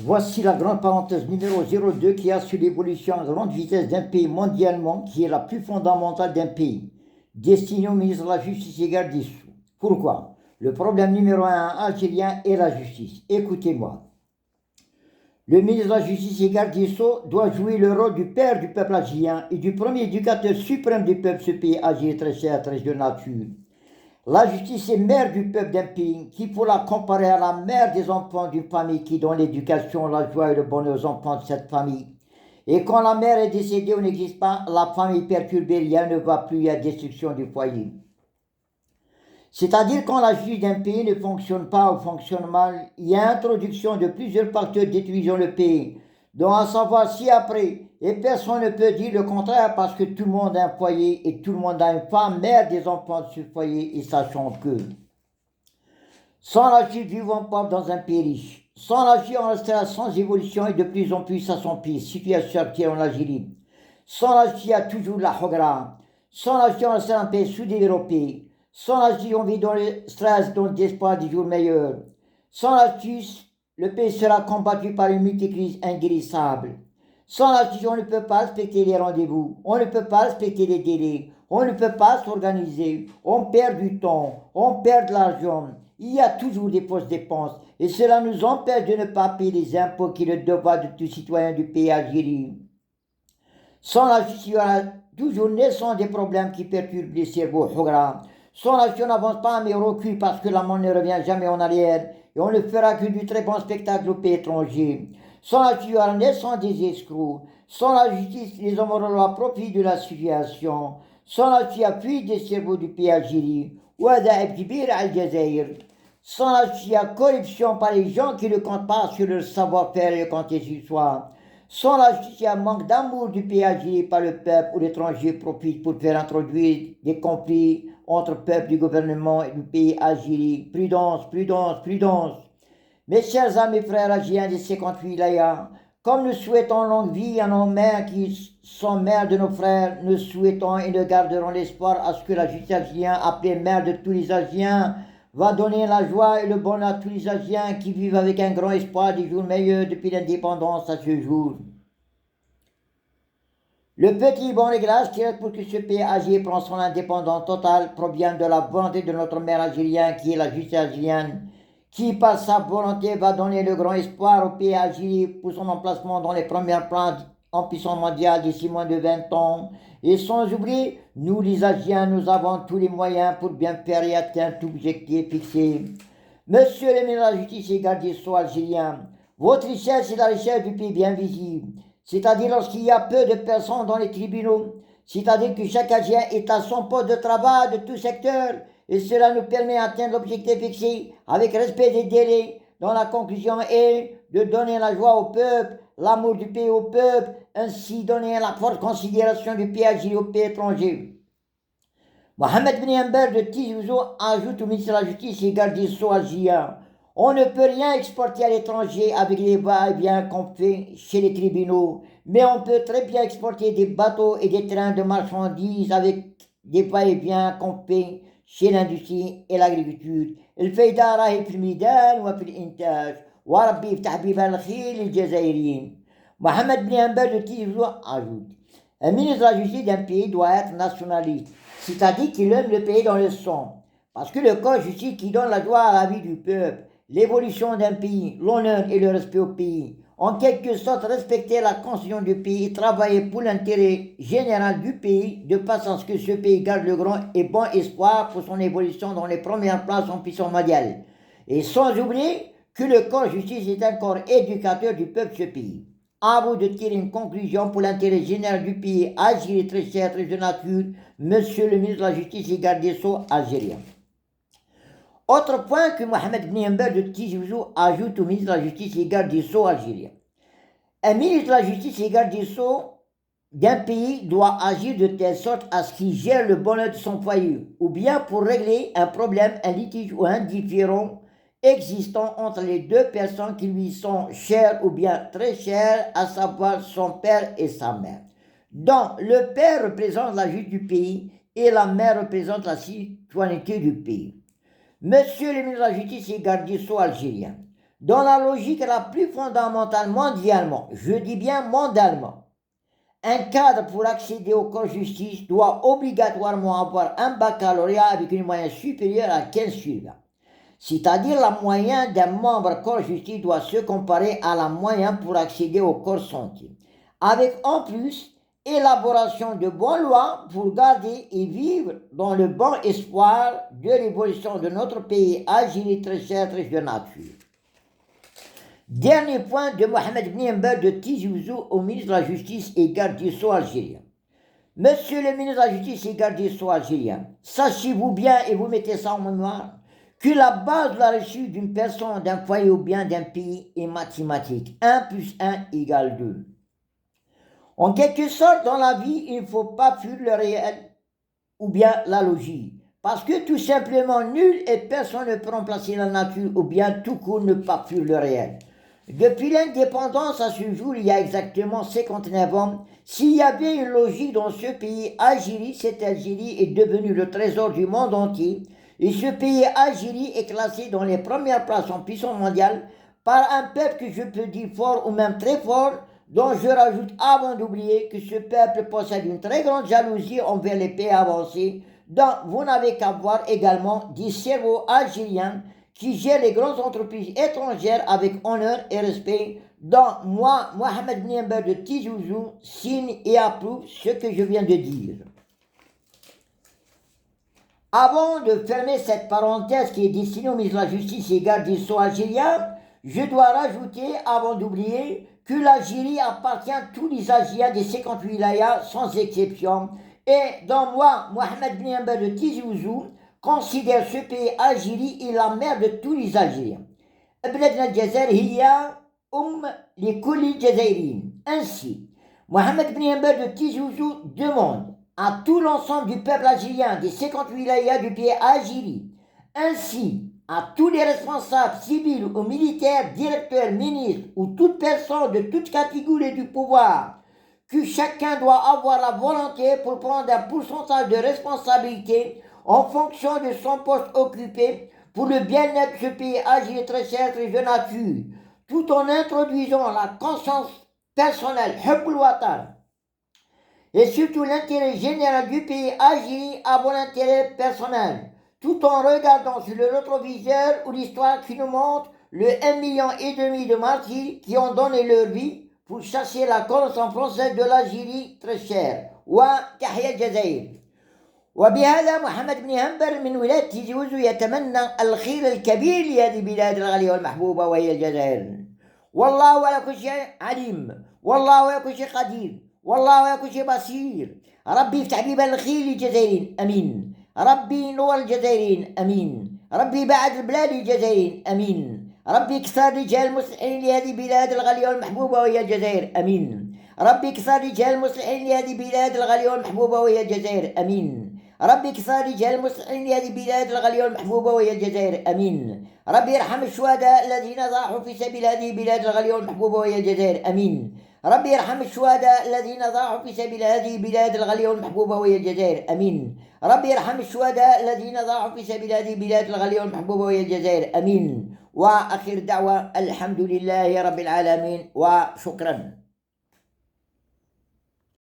Voici la grande parenthèse numéro 02 qui a sur l'évolution à grande vitesse d'un pays mondialement qui est la plus fondamentale d'un pays, destiné au ministre de la Justice et garde des Sceaux. Pourquoi? Le problème numéro 1 algérien est la justice. Écoutez-moi. Le ministre de la Justice et garde des Sceaux doit jouer le rôle du père du peuple algérien et du premier éducateur suprême du peuple, ce pays algérien très cher, très de nature. La justice est mère du peuple d'un pays qui faut la comparer à la mère des enfants d'une famille qui donne l'éducation, la joie et le bonheur aux enfants de cette famille. Et quand la mère est décédée ou n'existe pas, la famille perturbée, rien ne va plus, il y a destruction du foyer. C'est-à-dire quand la justice d'un pays ne fonctionne pas ou fonctionne mal, il y a introduction de plusieurs facteurs détruisant le pays, dont à savoir si après, et personne ne peut dire le contraire parce que tout le monde a un foyer et tout le monde a une femme, mère des enfants de ce foyer, et sachant que sans la justice, vivons pas dans un pays riche. Sans la justice, on restera sans évolution et de plus en plus à son pied, situation actuelle en Algérie. Sans la justice, il y a toujours la hogra. Sans la justice, on restera un pays sous-développé. Sans la justice, on vit dans le stress, dans l'espoir du jour meilleur. Sans la justice, le pays sera combattu par une multicrise inguérissable. Sans la justice, on ne peut pas respecter les rendez-vous, on ne peut pas respecter les délais, on ne peut pas s'organiser, on perd du temps, on perd de l'argent. Il y a toujours des fausses dépenses et cela nous empêche de ne pas payer les impôts qui est le devoir de tout citoyen du pays Algérie. Sans la justice, il y aura toujours naissance des problèmes qui perturbent les cerveaux. Sans la justice, on n'avance pas mais on recule parce que la monnaie ne revient jamais en arrière et on ne fera que du très bon spectacle au pays étranger. Sans la justice, il y aura naissance des escrocs. Sans la justice, les hommes auront le profit de la situation. Sans la justice, il y a fuite des cerveaux du pays Algérie. Sans la justice, il y a corruption par les gens qui ne comptent pas sur leur savoir-faire et compter sur soi. Sans la justice, il y a un manque d'amour du pays Algérie par le peuple où l'étranger profite pour faire introduire des conflits entre peuple du gouvernement et du pays Algérie. Prudence, prudence, prudence. Mes chers amis frères algériens des 58 layas, comme nous souhaitons longue vie à nos mères qui sont mères de nos frères, nous souhaitons et nous garderons l'espoir à ce que la justice algérienne, appelée mère de tous les Algériens, va donner la joie et le bonheur à tous les Algériens qui vivent avec un grand espoir des jours meilleurs depuis l'indépendance à ce jour. Le petit bon réglage qui reste pour que ce pays algérien prenne son indépendance totale provient de la volonté de notre mère algérienne qui est la justice algérienne, qui par sa volonté va donner le grand espoir au pays algérien pour son emplacement dans les premières places en puissance mondiale d'ici moins de 20 ans. Et sans oublier, nous les Algériens, nous avons tous les moyens pour bien faire et atteindre tout objectif fixé. Monsieur le ministre de la Justice et garde des Sceaux algérien, votre richesse est la richesse du pays bien visible. C'est-à-dire lorsqu'il y a peu de personnes dans les tribunaux, c'est-à-dire que chaque Algérien est à son poste de travail de tout secteur, et cela nous permet d'atteindre l'objectif fixé avec respect des délais, dont la conclusion est de donner la joie au peuple, l'amour du pays au peuple, ainsi donner la forte considération du pays algérien au pays étranger. Mohamed Ben Yamber de Tizi Ouzou ajoute au ministre de la Justice et garde des Sceaux algérien. On ne peut rien exporter à l'étranger avec les va-et-vient qu'on fait chez les tribunaux, mais on peut très bien exporter des bateaux et des trains de marchandises avec des va-et-vient qu'on fait chez l'industrie et l'agriculture. الفايدة راهي في الميدان وفي الإنتاج وربي يفتح بيبان الخير للجزائريين. Mohamed Ben Yamber de Tizi Ouzou ajoute. Un ministre de la Justice d'un pays doit être nationaliste, c'est-à-dire qu'il aime le pays dans le sang. Parce que le code de justice qui donne la joie à la vie du peuple, l'évolution d'un pays, l'honneur et le respect au pays, en quelque sorte respecter la constitution du pays et travailler pour l'intérêt général du pays, de façon à ce que ce pays garde le grand et bon espoir pour son évolution dans les premières places en puissance mondiale. Et sans oublier que le corps de justice est un corps éducateur du peuple de ce pays. À vous de tirer une conclusion pour l'intérêt général du pays, Algérie très cher, très de nature, monsieur le ministre de la Justice et garde des Sceaux algérien. Autre point que Mohamed Ben Yamber de Tizi Ouzou ajoute au ministre de la Justice et garde des Sceaux algérien. Un ministre de la Justice et garde des Sceaux d'un pays doit agir de telle sorte à ce qu'il gère le bonheur de son foyer, ou bien pour régler un problème, un litige ou un différend existant entre les deux personnes qui lui sont chères ou bien très chères, à savoir son père et sa mère. Donc, le père représente la justice du pays et la mère représente la citoyenneté du pays. Monsieur le ministre de la Justice et garde des Sceaux algérien, Dans la logique la plus fondamentale mondialement, je dis bien mondialement, un cadre pour accéder au corps de justice doit obligatoirement avoir un baccalauréat avec une moyenne supérieure à 15/20. C'est-à-dire la moyenne d'un membre corps de justice doit se comparer à la moyenne pour accéder au corps santé. Avec en plus élaboration de bonnes lois pour garder et vivre dans le bon espoir de l'évolution de notre pays Algérie très cher, très de nature. Dernier point de Mohamed Bniember de Tizi Ouzou au ministre de la Justice et garde des Sceaux algérien. Monsieur le ministre de la Justice et garde des Sceaux algérien, sachez-vous bien et vous mettez ça en mémoire que la base de la réussite d'une personne, d'un foyer ou bien d'un pays est mathématique. 1 plus 1 égale 2. En quelque sorte, dans la vie, il ne faut pas fuir le réel ou bien la logique. Parce que tout simplement, nul et personne ne peut remplacer la nature ou bien tout court ne pas fuir le réel. Depuis l'indépendance à ce jour, il y a exactement 59 ans, s'il y avait une logique dans ce pays, Algérie, cette Algérie est devenue le trésor du monde entier. Et ce pays, Algérie, est classé dans les premières places en puissance mondiale par un peuple que je peux dire fort ou même très fort, dont je rajoute avant d'oublier que ce peuple possède une très grande jalousie envers les pays avancés, dont vous n'avez qu'à voir également des cerveaux algériens qui gèrent les grandes entreprises étrangères avec honneur et respect, dont moi, Mohamed Bniember de Tizi Ouzou, signe et approuve ce que je viens de dire. Avant de fermer cette parenthèse qui est destinée au ministre de la Justice et garde des Sceaux algériens, je dois rajouter, avant d'oublier, que l'Algérie appartient à tous les Algériens des 50 wilayas, sans exception, et dont moi, Mohamed Bniember de Tizi Ouzou, considère ce pays Algérie est la mère de tous les Algériens. بلادنا الجزائر هي لكل الجزائريين. Ainsi, Mohamed Bniember de Tizi Ouzou demande à tout l'ensemble du peuple algérien des 50 wilayas du pays Algérie, ainsi à tous les responsables civils ou militaires, directeurs, ministres ou toute personne de toute catégorie du pouvoir, que chacun doit avoir la volonté pour prendre un pourcentage de responsabilité en fonction de son poste occupé pour le bien-être de ce pays Algérie très cher, très de nature, tout en introduisant la conscience personnelle, et surtout l'intérêt général du pays Algérie avant l'intérêt personnel, tout en regardant sur le rétroviseur ou l'histoire qui nous montre le 1,5 million de martyrs qui ont donné leur vie pour chasser la colonisation française de l'Algérie très chère. وتحيا الجزائر. وبهذا محمد بنيمبر من ولاية تيزي وزو يتمنى الخير الكبير لهذه البلاد الغالية والمحبوبة وهي الجزائر. والله على كل شيء عليم، والله على كل شيء قدير، والله على كل شيء بصير. ربي يفتح بيبان الخير للجزائريين، امين. ربي ينور الجزائريين، امين. ربي يبعد البلاد للجزائريين، امين. ربي يكثر رجال المصلحين لهذه البلاد الغالية والمحبوبة وهي الجزائر، امين. ربي يكثر رجال المصلحين لهذه البلاد الغالية والمحبوبة وهي الجزائر، امين. ربي يكثر رجال المصلحين لهذه البلاد الغالية والمحبوبة وهي الجزائر، امين. ربي يرحم الشهداء الذين ضاحوا في سبيل هذه البلاد الغالية والمحبوبة وهي الجزائر، امين. ربي يرحم الشهداء الذين ضاحوا في سبيل هذه البلاد الغالية والمحبوبة وهي الجزائر، امين. ربي يرحم الشهداء الذين ضاحوا في سبيل هذه البلاد الغالية والمحبوبة وهي الجزائر، امين. واخر دعوة الحمد لله رب العالمين وشكرا.